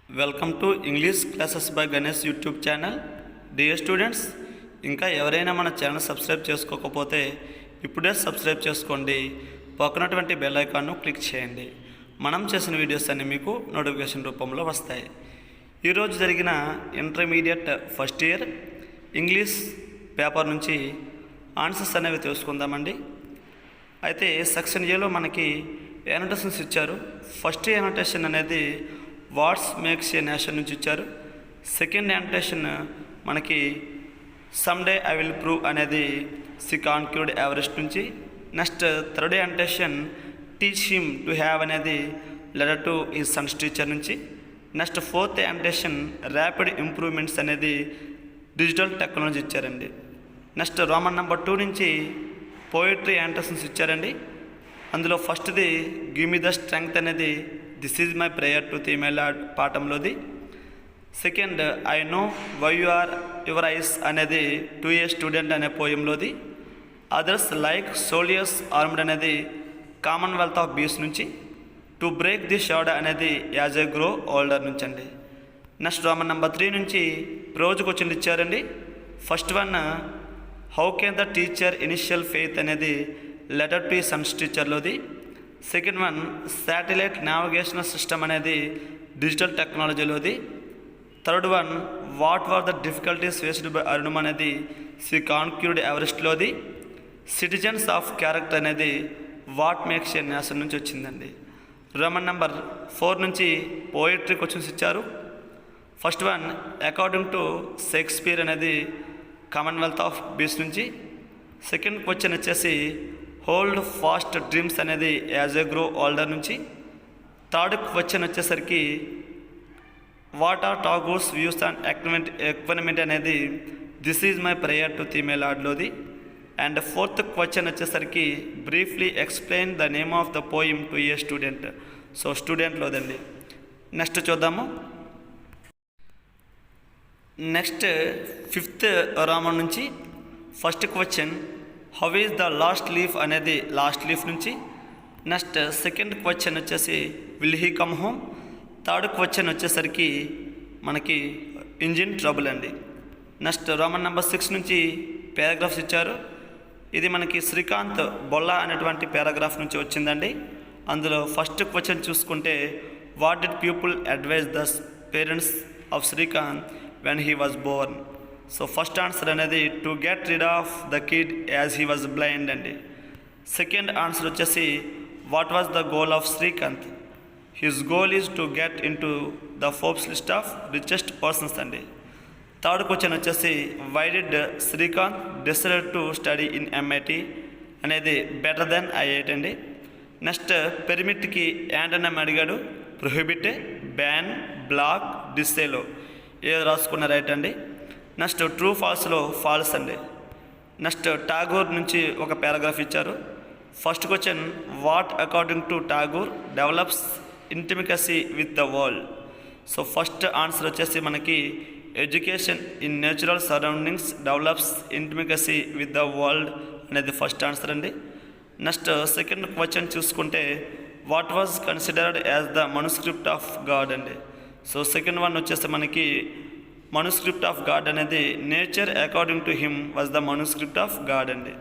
Welcome to English classes by Ganesh YouTube channel. Dear students, ఇంకా ఎవరైనా మన ఛానల్ సబ్స్క్రైబ్ చేసుకోకపోతే ఇప్పుడే సబ్స్క్రైబ్ చేసుకోండి. పక్కనటువంటి బెల్ ఐకాన్ను క్లిక్ చేయండి. మనం చేసిన వీడియోస్ అన్నీ మీకు నోటిఫికేషన్ రూపంలో వస్తాయి. ఈరోజు జరిగిన intermediate first year English paper నుంచి ఆన్సర్స్ అనేవి తెలుసుకుందామండి. అయితే సెక్షన్ ఏలో మనకి యానోటేషన్స్ ఇచ్చారు. ఫస్ట్ యానోటేషన్ అనేది వాట్స్ మేక్స్ ఏ నేషన్ నుంచి ఇచ్చారు. సెకండ్ యానోటేషన్ మనకి సమ్డే ఐ విల్ ప్రూవ్ అనేది సి కాన్క్యూర్డ్ ఎవరెస్ట్ నుంచి. Next third annotation teach him to have అనేది letter to his sons teacher నుంచి. Next fourth annotation rapid improvements అనేది digital technology ఇచ్చారండి. Next Roman number 2 నుంచి poetry annotations ఇచ్చారండి. అందులో ఫస్ట్ది గివ్ మీ ద స్ట్రెంగ్త్ అనేది this is my prayer to the my lord పాఠంలోది. Second I know why you are your eyes అనేది to a student అనే పోయంలోది. అదర్స్ లైక్ సోల్జర్స్ ఆర్మ్డ్ అనేది కామన్వెల్త్ ఆఫ్ బీస్ నుంచి. టు బ్రేక్ ది షాడ్ అనేది as a grow older నుంచి అండి. Next Roman number 3 నుంచి ప్రోజ్ క్వశ్చన్లు ఇచ్చారండి. First one how can the teacher initial faith అనేది లెటర్ టు సన్స్ టీచర్లోది. Second one satellite navigational system అనేది డిజిటల్ టెక్నాలజీలోది. Third one what were the difficulties faced by అరుణం అనేది సి కాన్క్యూర్డ్ ఎవరెస్ట్లోది. సిటిజన్స్ ఆఫ్ క్యారెక్టర్ అనేది వాట్ మేక్స్ ఏ నేషన్ నుంచి వచ్చిందండి. రోమన్ నెంబర్ 4 నుంచి పోయిటరీ క్వశ్చన్స్ ఇచ్చారు. First one according to Shakespeare అనేది కామన్వెల్త్ ఆఫ్ బీస్ నుంచి. సెకండ్ క్వశ్చన్ వచ్చేసి హోల్డ్ ఫాస్ట్ డ్రీమ్స్ అనేది యాజ్ ఏ గ్రో ఓల్డర్ నుంచి. థర్డ్ క్వశ్చన్ వచ్చేసరికి what are Tagore's views and equipment అనేది this is my prayer to the my లార్డ్లోది. And fourth question వచ్చేసరికి briefly explain the name of the poem to a student. So స్టూడెంట్లోదండి. Next చూద్దాము. Next 5th Roman నుంచి first question how is the last leaf అనేది last leaf నుంచి. Next second question వచ్చేసి will he come home. Third question వచ్చేసరికి మనకి engine trouble అండి. Next Roman number 6 నుంచి పారాగ్రాఫ్స్ ఇచ్చారు. ఇది మనకి శ్రీకాంత్ బొల్లా అనేటువంటి పారాగ్రాఫ్ నుంచి వచ్చిందండి. అందులో ఫస్ట్ క్వశ్చన్ చూసుకుంటే what did people advise the parents of Srikanth when he was born. So first answer అనేది to get rid of the kid as he was blind అండి. సెకండ్ ఆన్సర్ వచ్చేసి what was the goal of Srikanth. His goal is to get in to the Forbes list of richest persons అండి. Third question వచ్చేసి why did Srikanth decided to study in MIT అనేది better then I8 అండి. Next పెర్మిట్కి antonym అడిగాడు. Prohibit, ban, block, డిసేలో ఏది రాసుకున్న right అండి. నెక్స్ట్ ట్రూ ఫాల్స్లో ఫాల్స్ అండి. నెక్స్ట్ టాగోర్ నుంచి ఒక పారాగ్రాఫ్ ఇచ్చారు. First question what according to Tagore develops intimacy with the world. So first answer వచ్చేసి మనకి education in natural surroundings develops intimacy with the world అనేది ఫస్ట్ ఆన్సర్ అండి. నెక్స్ట్ సెకండ్ క్వశ్చన్ చూసుకుంటే what was considered as the manuscript of God అండి. So second one వచ్చేసి మనకి manuscript of God అనేది nature according to him was the manuscript of God అండి.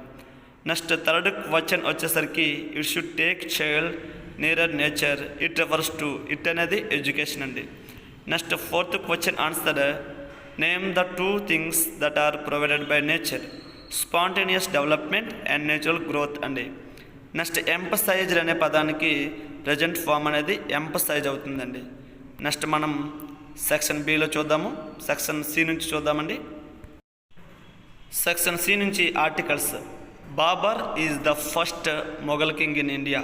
Next third question వచ్చేసరికి it should take child nearer nature it refers to it అనేది education అండి. Next fourth question answer name the 2 things that are provided by nature spontaneous development and natural growth అండి. Next emphasized అనే పదానికి present form అనేది emphasize అవుతుందండి. Next మనం section బిలో చూద్దాము. సెక్షన్ సి నుంచి చూద్దామండి. సెక్షన్ సి నుంచి articles. Babur is the first Mughal king in India.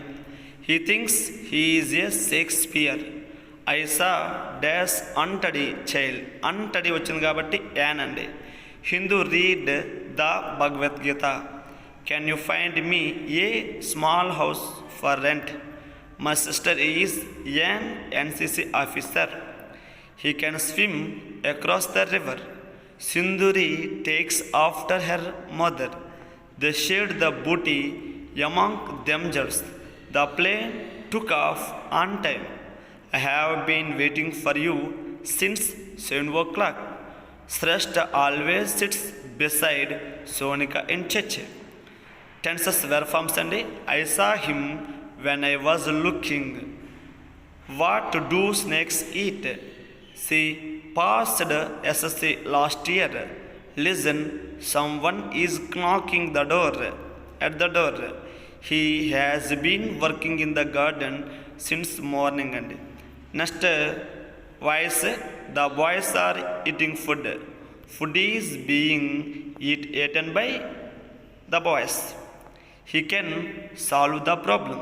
He thinks he is a Shakespeare. I saw dash untidy child. Untidy వచ్చింది కాబట్టి యాన్ అండి. Hindu read the Bhagavad Gita. Can you find me a small house for rent. My sister is an NCC officer. He can swim across the river. Sinduri takes after her mother. They shared the booty among themselves. The plane took off on time. I have been waiting for you since 7 o'clock. Shrestha always sits beside Sonika in church. Tenses were forms and I saw him when I was looking. What do snakes eat? She passed SSC last year. Listen, someone is knocking the door. At the door. He has been working in the garden since morning. And next voice, the boys are eating food. Food is being eaten by the boys. He can solve the problem.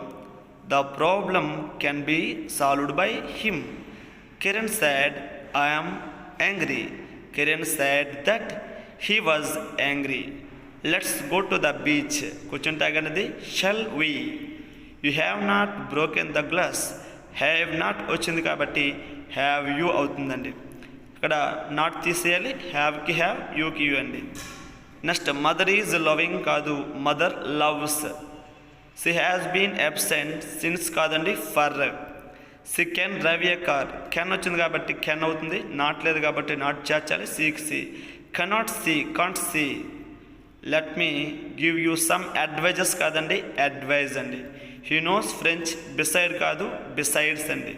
The problem can be solved by him. Kiran said, I am angry. Kiran said that he was angry. Let's go to the beach. Kuchuntaganadi, shall we? You have not broken the glass. Have not వచ్చింది కాబట్టి have you అవుతుందండి. ఇక్కడ not తీసేయాలి, హ్యావ్కి have, యూకి you అండి. Next mother is loving కాదు, mother loves. She has been absent since కాదండి, for. She can drive a car. Can వచ్చింది కాబట్టి కెన్ అవుతుంది, నాట్ లేదు కాబట్టి నాట్ చేర్చాలి, సీకి see. Cannot see, can't see. Let me give you some advices కాదండి, అడ్వైజ్ అండి. హీ నోస్ ఫ్రెంచ్, బిసైడ్ కాదు, బిసైడ్స్ అండి.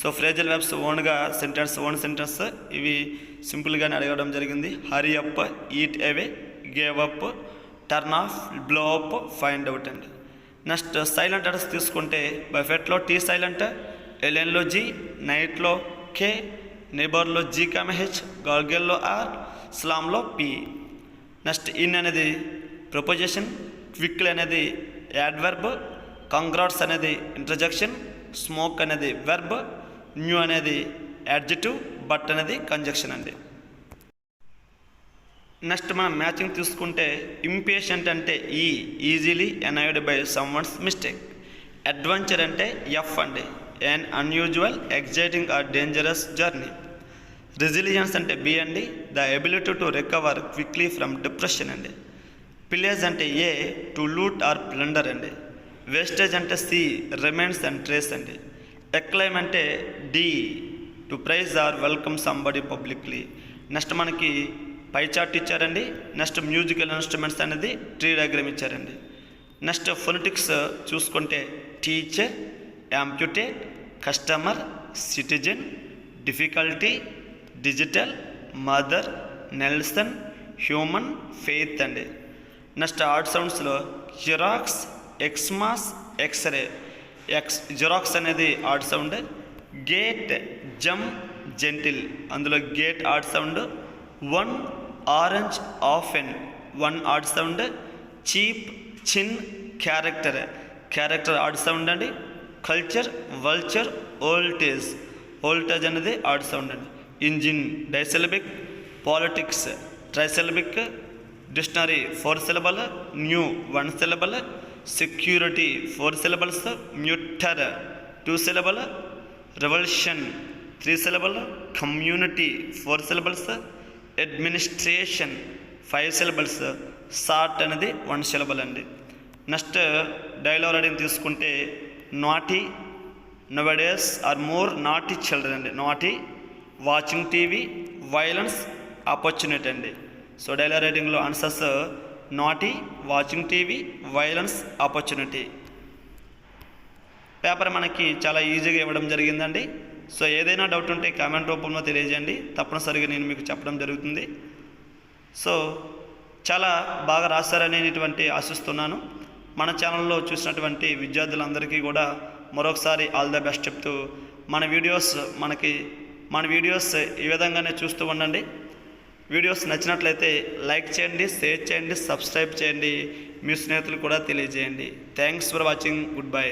సో ఫ్రేజల్ వెబ్స్ ఓన్గా సెంటెన్స్, ఓన్ సెంటెన్స్ ఇవి సింపుల్గానే అడగడం జరిగింది. Hurry up, eat away, gave up, turn off, blow up, find out అండి. నెక్స్ట్ సైలెంట్ అడ్రస్ తీసుకుంటే బఫెట్లో టీ సైలెంట్, ఎలెన్లో జీ, నైట్లో కే, నేబర్లో జీ కామ హెచ్, గార్గెల్లో ఆర్, స్లామ్లో పి. నెక్స్ట్ ఇన్ అనేది ప్రపోజిషన్, క్విక్లీ అనేది యాడ్వర్బ్, కంగ్రాట్స్ అనేది ఇంటర్జెక్షన్, స్మోక్ అనేది వెర్బ్, న్యూ అనేది యాడ్జెటివ్, బట్ అనేది కంజక్షన్ అండి. నెక్స్ట్ మనం మ్యాచింగ్ తీసుకుంటే ఇంపేషెంట్ అంటే E, easily annoyed by someone's mistake. Adventure అంటే ఎఫ్ అండి, an unusual, exciting or dangerous journey. Resilience అంటే బి అండి, the ability to recover quickly from depression అండి. పిలేజ్ అంటే A, to loot or plunder అండి. Wastage అంటే C, remains and trace అండి. Acclaim అంటే D, to praise or welcome somebody publicly. Next మనకి pie chart ఇచ్చారండి. నెక్స్ట్ మ్యూజికల్ ఇన్స్ట్రుమెంట్స్ అనేది tree diagram ఇచ్చారండి. నెక్స్ట్ ఫొనెటిక్స్ చూసుకుంటే teacher, amputate, customer, citizen, difficulty, digital, mother, Nelson, human, faith అండి. Next odd సౌండ్స్లో xerox, xmas, x ray. Xerox అనేది odd sound. Gate, gem, gentle, అందులో gate odd sound. One, orange, often, one odd sound. Cheap, chin, character, character odd sound అండి. Culture, vulture, voltage, voltage అనేది odd sound అండి. Engine disyllabic, politics trisyllabic, dictionary 4 syllable, new 1 syllable, security 4 syllables, mutter 2 syllable, revolution 3 syllable, community 4 syllables, administration 5 syllables, sort అనేది 1 syllable అండి. Next dialogue writing తీసుకుంటే naughty, నవడేస్ are more naughty children అండి. Naughty, watching TV, violence, opportunity అండి. So dialogue రైటింగ్లో answers naughty, watching TV, violence, opportunity. Paper మనకి చాలా ఈజీగా ఇవ్వడం జరిగిందండి. సో ఏదైనా డౌట్ ఉంటే కామెంట్ రూపంలో తెలియజేయండి, తప్పనిసరిగా నేను మీకు చెప్పడం జరుగుతుంది. సో చాలా బాగా రాశారనేటువంటి ఆశిస్తున్నాను. మన ఛానల్లో చూసినటువంటి విద్యార్థులందరికీ కూడా మరొకసారి ఆల్ ద బెస్ట్ చెప్తూ మన వీడియోస్ ఈ విధంగానే చూస్తూ ఉండండి. వీడియోస్ నచ్చినట్లయితే లైక్ చేయండి, షేర్ చేయండి, సబ్స్క్రైబ్ చేయండి, మీ స్నేహితులు కూడా తెలియజేయండి. Thanks for watching. Good bye.